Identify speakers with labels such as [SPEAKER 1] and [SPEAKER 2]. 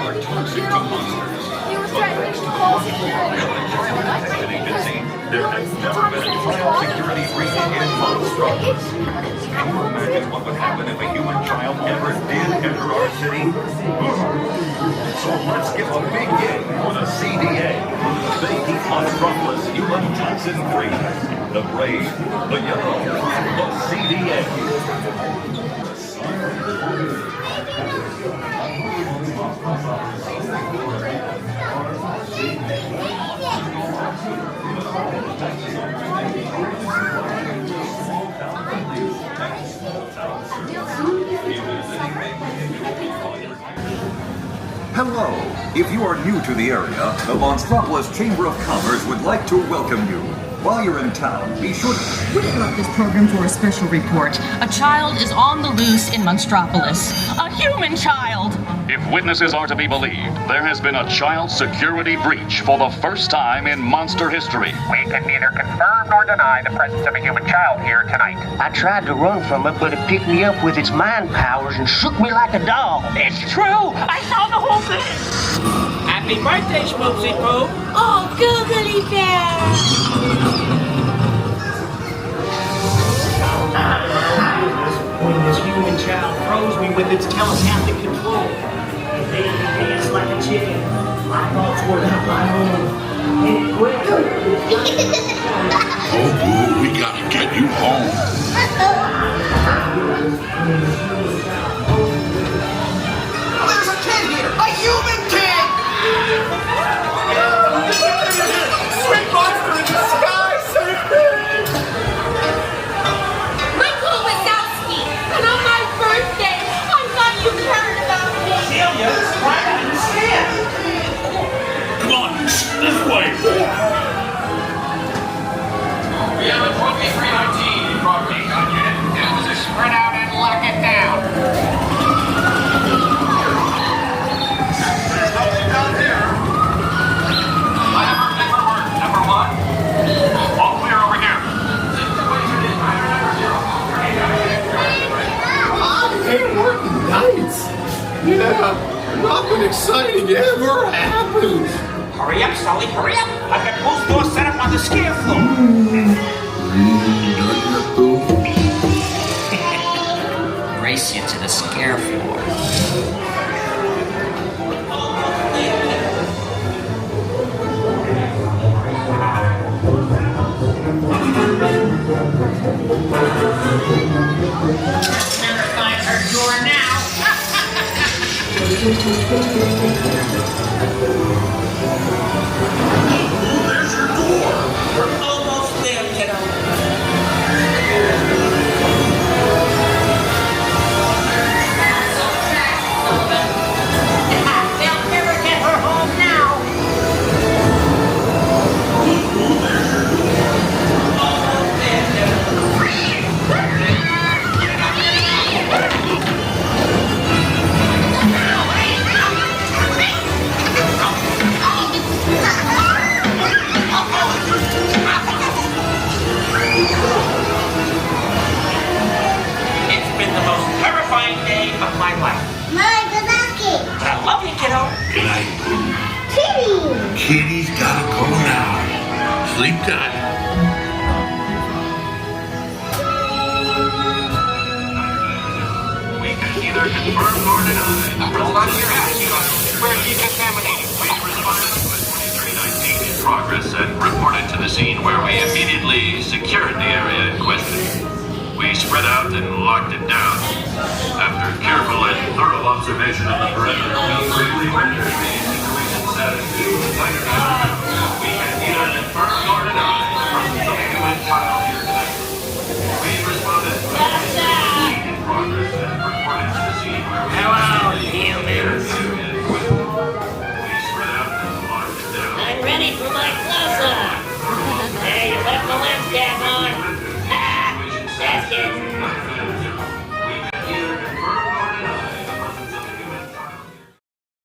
[SPEAKER 1] are toxic to monsters. There has never been a child security breach in Monstropolis. Can you imagine what would happen if a human child ever did enter our city? So let's give a big yay for the CDA. They keep Monstropolis human toxin-free. The brave, the yellow, the CDA. Hello. If you are new to the area, the Monstropolis Chamber of Commerce would like to welcome you. While you're in town, be sure to...
[SPEAKER 2] We interrupt this program for a special report. A child is on the loose in Monstropolis. A human child!
[SPEAKER 3] If witnesses are to be believed, there has been a child security breach for the first time in monster history.
[SPEAKER 4] We can neither confirm nor deny the presence of a human child here tonight.
[SPEAKER 5] I tried to run from it, but it picked me up with its mind powers and shook me like a dog.
[SPEAKER 4] It's true! I saw the whole thing! Happy birthday, Schmoopsy Poo!
[SPEAKER 6] Oh, googly bear!
[SPEAKER 4] When this human child froze me with its telepathic control, it made me dance like a chicken. My thoughts were not my own. And it quit.
[SPEAKER 1] Oh, boo, we gotta get you home.
[SPEAKER 7] There's a kid here! A human kid! Sweet monster in the sky, save me!
[SPEAKER 6] Michael Wazowski! And on my birthday, I thought you cared about me!
[SPEAKER 4] Celia, it's right in the stand.
[SPEAKER 1] Come on, this way.
[SPEAKER 8] We have a 2319 property unit. Get in position. Spread out and lock it down. There's nothing down here. I have our paperwork. Number 1. All clear over here.
[SPEAKER 7] Ain't working nights. Yeah, nothing exciting ever happens.
[SPEAKER 4] Hurry up, Sully, hurry up! I've got both doors set up on the scare floor.
[SPEAKER 5] Race you to the scare floor.
[SPEAKER 4] Never find her door now.
[SPEAKER 1] There's your door.
[SPEAKER 4] We're almost there, kiddo. They'll never get her home now. Almost there, kiddo. It's been the most terrifying day of my life.
[SPEAKER 6] My Wazowski!
[SPEAKER 4] But I love you, kiddo.
[SPEAKER 1] Good night.
[SPEAKER 6] Kitty!
[SPEAKER 1] Kitty's gotta go now. Sleep time.
[SPEAKER 8] We can neither confirm nor deny. Hold on to your hat, we're decontaminating. We responded to 2319 in progress and reported to the scene where we immediately secured the area in question. We spread out and locked it down. After careful and thorough observation of the perimeter, we quickly rendered the situation satisfactory. We can neither confirm nor deny the presence of a human child here tonight. We responded to 2319 in progress and reported to the scene where we
[SPEAKER 5] humans.
[SPEAKER 8] We spread out and locked it down.
[SPEAKER 5] I'm ready for my close-up. Hey, you left the lens cap on. Ah, that's it.